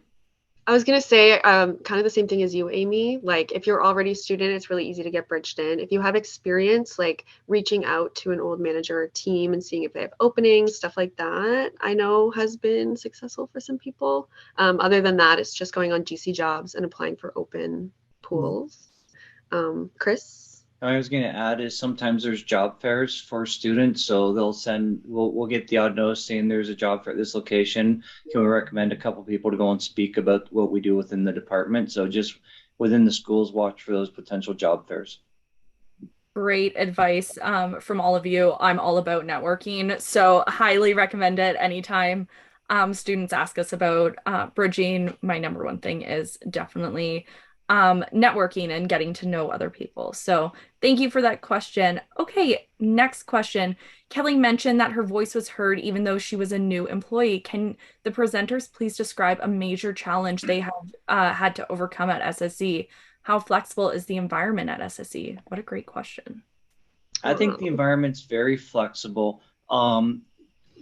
I was going to say kind of the same thing as you, Amy. Like if you're already a student, it's really easy to get bridged in. If you have experience, like reaching out to an old manager or team and seeing if they have openings, stuff like that, I know has been successful for some people. Other than that, it's just going on GC jobs and applying for open pools. Chris? I was going to add is sometimes there's job fairs for students. So they'll send, we'll get the odd notice saying there's a job fair at this location. Can we recommend a couple people to go and speak about what we do within the department? So just within the schools, watch for those potential job fairs. Great advice from all of you. I'm all about networking, so highly recommend it anytime students ask us about bridging. My number one thing is definitely networking and getting to know other people. So thank you for that question. Okay, next question. Kelly mentioned that her voice was heard even though she was a new employee. Can the presenters please describe a major challenge they have had to overcome at SSC? How flexible is the environment at SSC? What a great question. I think the environment's very flexible.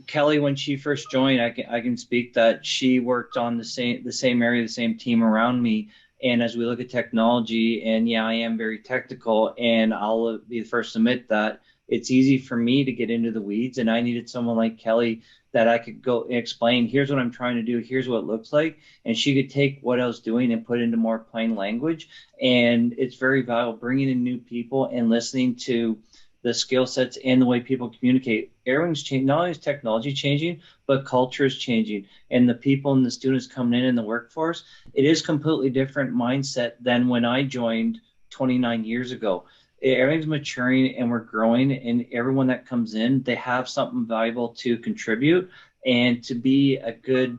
Kelly, when she first joined, I can speak that she worked on the same area, the same team around me. And as we look at technology, and yeah, I am very technical, and I'll be the first to admit that it's easy for me to get into the weeds, and I needed someone like Kelly that I could go and explain, here's what I'm trying to do, here's what it looks like, and she could take what I was doing and put it into more plain language. And it's very valuable bringing in new people and listening to the skill sets and the way people communicate. Everything's changing. Not only is technology changing, but culture is changing. And the people and the students coming in the workforce, it is completely different mindset than when I joined 29 years ago. Everything's maturing and we're growing, and everyone that comes in, they have something valuable to contribute. And to be a good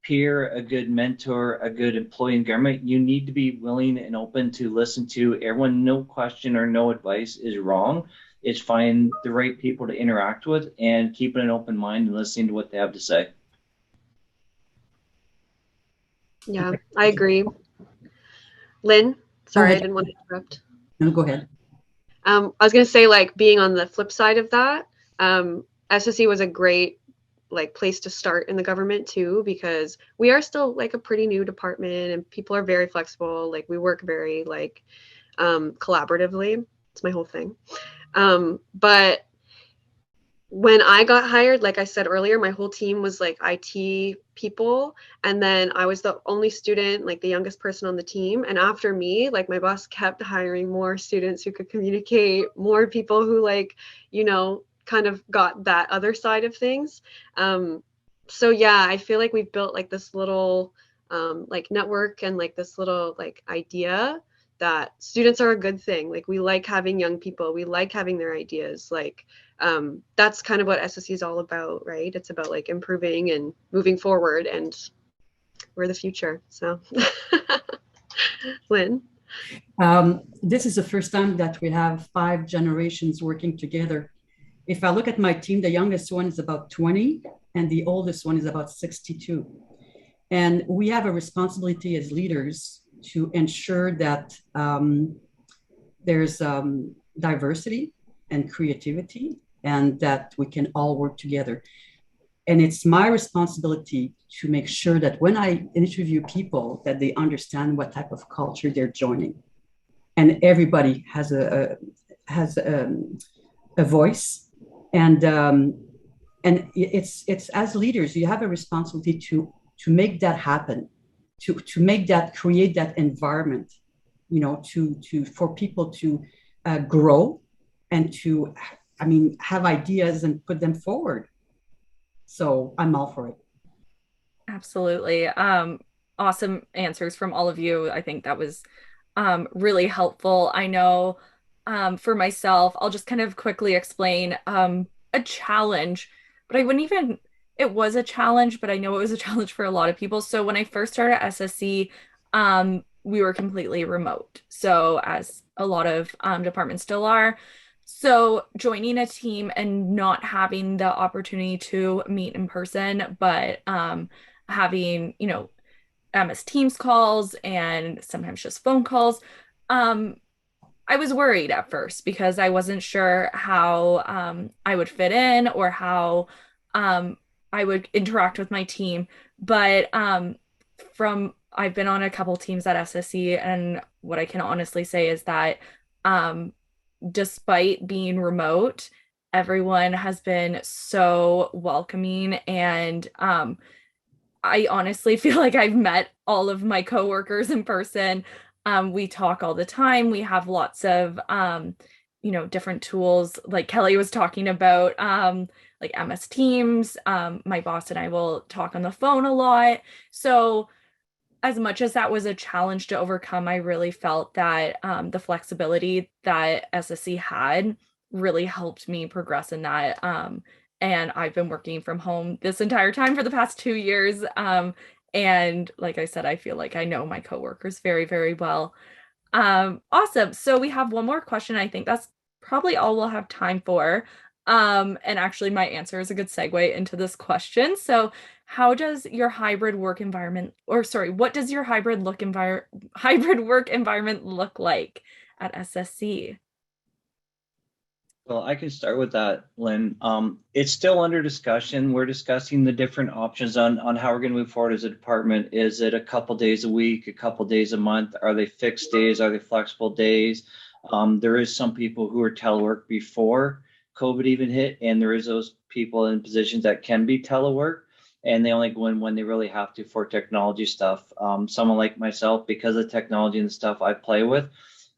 peer, a good mentor, a good employee in government, you need to be willing and open to listen to everyone. No question or no advice is wrong. It's find the right people to interact with and keeping an open mind and listening to what they have to say. Yeah, I agree. Lynn, sorry, I didn't want to interrupt. No, go ahead. I was going to say, like, being on the flip side of that, SSC was a great place to start in the government too, because we are still like a pretty new department and people are very flexible. Like we work very collaboratively. It's my whole thing. But when I got hired, like I said earlier, my whole team was like IT people. And then I was the only student, like the youngest person on the team. And after me, like my boss kept hiring more students who could communicate, more people who kind of got that other side of things. So yeah, I feel like we've built like this little network and like this little idea that students are a good thing. Like we like having young people, we like having their ideas. That's kind of what SSC is all about, right? It's about like improving and moving forward, and we're the future. So Lynn? This is the first time that we have 5 generations working together. If I look at my team, the youngest one is about 20 and the oldest one is about 62. And we have a responsibility as leaders to ensure that there's diversity and creativity and that we can all work together. And it's my responsibility to make sure that when I interview people, that they understand what type of culture they're joining. And everybody has a voice. And it's as leaders, you have a responsibility to make that happen, to make that, create that environment, for people to grow and to, have ideas and put them forward. So I'm all for it. Absolutely. Awesome answers from all of you. I think that was really helpful. I know for myself, I'll just kind of quickly explain a challenge, but it was a challenge, but I know it was a challenge for a lot of people. So when I first started at SSC, we were completely remote. So as a lot of departments still are. So joining a team and not having the opportunity to meet in person, but having, MS Teams calls and sometimes just phone calls, I was worried at first because I wasn't sure how I would fit in or how I would interact with my team. But from I've been on a couple teams at SSC, and what I can honestly say is that despite being remote, everyone has been so welcoming, and I honestly feel like I've met all of my coworkers in person. We talk all the time. We have lots of different tools, like Kelly was talking about, like MS Teams. My boss and I will talk on the phone a lot. So as much as that was a challenge to overcome, I really felt that the flexibility that SSC had really helped me progress in that. And I've been working from home this entire time for the past 2 years. And like I said, I feel like I know my coworkers very, very well. Awesome. So we have one more question. I think that's probably all we'll have time for. And actually my answer is a good segue into this question. So how does your hybrid work environment, what does your hybrid work environment look like at SSC? Well, I can start with that, Lynn. It's still under discussion. We're discussing the different options on how we're going to move forward as a department. Is it a couple days a week, a couple days a month? Are they fixed days? Are they flexible days? There is some people who are telework before COVID even hit, and there is those people in positions that can be telework, and they only go in when they really have to for technology stuff. Someone like myself, because of technology and the stuff I play with,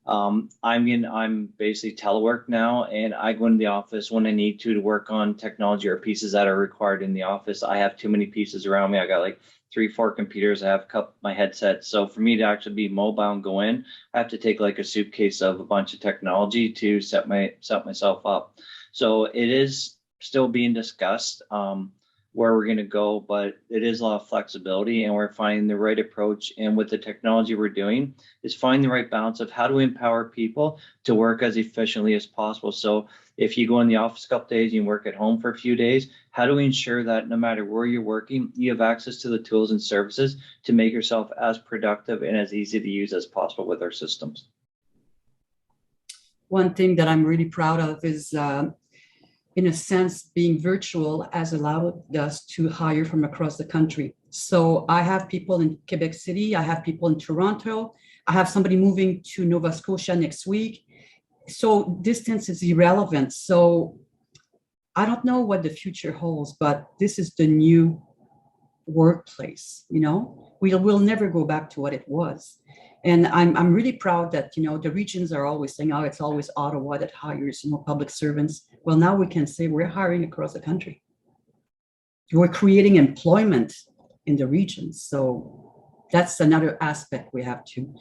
I'm basically telework now, and I go into the office when I need to work on technology or pieces that are required in the office. I have too many pieces around me. I got like 3-4 computers. I have my headset. So for me to actually be mobile and go in, I have to take like a suitcase of a bunch of technology to set myself up. So it is still being discussed where we're going to go, but it is a lot of flexibility, and we're finding the right approach. And with the technology we're doing is finding the right balance of how do we empower people to work as efficiently as possible. So if you go in the office a couple days, you work at home for a few days, how do we ensure that no matter where you're working, you have access to the tools and services to make yourself as productive and as easy to use as possible with our systems? One thing that I'm really proud of is in a sense, being virtual has allowed us to hire from across the country. So I have people in Quebec City, I have people in Toronto, I have somebody moving to Nova Scotia next week. So distance is irrelevant. So I don't know what the future holds, but this is the new workplace, We'll never go back to what it was. And I'm really proud that, the regions are always saying, oh, it's always Ottawa that hires, public servants. Well, now we can say we're hiring across the country. We're creating employment in the regions. So that's another aspect we have to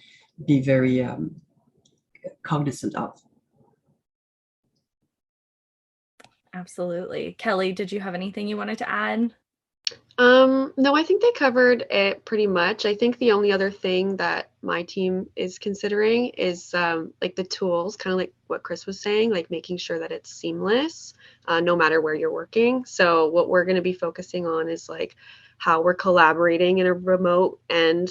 be very cognizant of. Absolutely. Kelly, did you have anything you wanted to add? No, I think they covered it pretty much. I think the only other thing that my team is considering is like the tools, kind of like what Chris was saying, like making sure that it's seamless no matter where you're working. So what we're going to be focusing on is like how we're collaborating in a remote and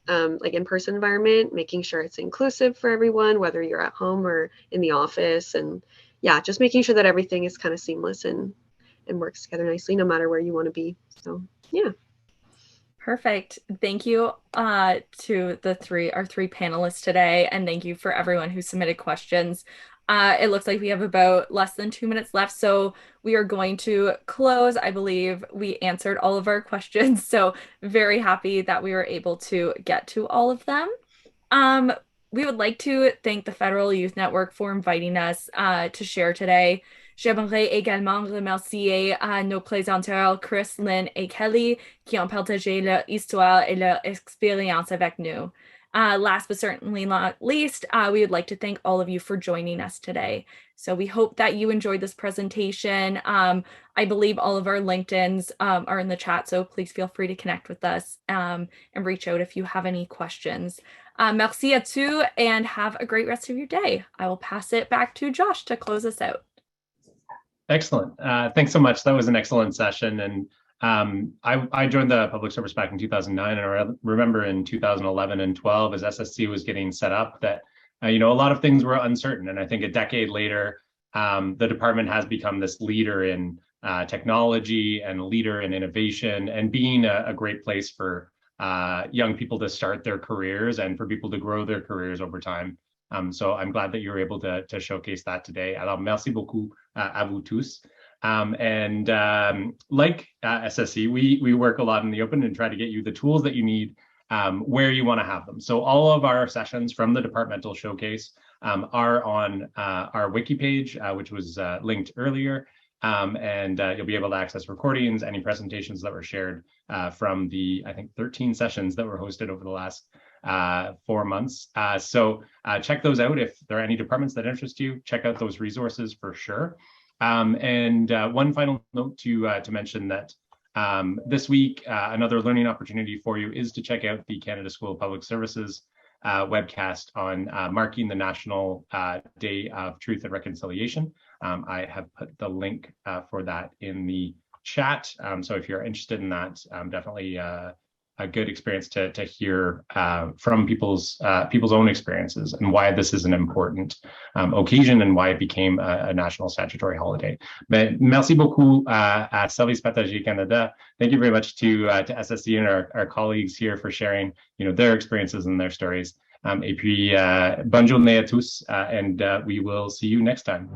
like in-person environment, making sure it's inclusive for everyone, whether you're at home or in the office. And yeah, just making sure that everything is kind of seamless and works together nicely no matter where you want to be. So yeah. Perfect. Thank you to our three panelists today, and thank you for everyone who submitted questions. It looks like we have about less than 2 minutes left, so we are going to close. I believe we answered all of our questions, so very happy that we were able to get to all of them. We would like to thank the Federal Youth Network for inviting us to share today. J'aimerais également remercier nos présenteurs Chris, Lynn et Kelly qui ont partagé leur histoire et leur expérience avec nous. Last but certainly not least, we would like to thank all of you for joining us today. So we hope that you enjoyed this presentation. I believe all of our LinkedIns are in the chat, so please feel free to connect with us and reach out if you have any questions. Merci à tous, and have a great rest of your day. I will pass it back to Josh to close us out. Excellent. Thanks so much. That was an excellent session. And I joined the public service back in 2009, and I remember in 2011 and 12, as SSC was getting set up, that a lot of things were uncertain. And I think a decade later, the department has become this leader in technology and a leader in innovation, and being a great place for young people to start their careers and for people to grow their careers over time. So I'm glad that you were able to showcase that today. Alors, merci beaucoup à vous tous. Like SSC, we work a lot in the open and try to get you the tools that you need where you want to have them. So all of our sessions from the Departmental Showcase are on our wiki page, which was linked earlier. You'll be able to access recordings, any presentations that were shared from the, I think, 13 sessions that were hosted over the last 4 months. So check those out. If there are any departments that interest you, check out those resources for sure. One final note to mention that this week, another learning opportunity for you is to check out the Canada School of Public Services webcast on marking the National Day of Truth and Reconciliation. I have put the link for that in the chat. So if you're interested in that, definitely a good experience to hear from people's own experiences and why this is an important occasion and why it became a national statutory holiday. But merci beaucoup à Service Partagé Canada. Thank you very much to SSC and our colleagues here for sharing, their experiences and their stories. Et puis, bonne journée à tous, and we will see you next time.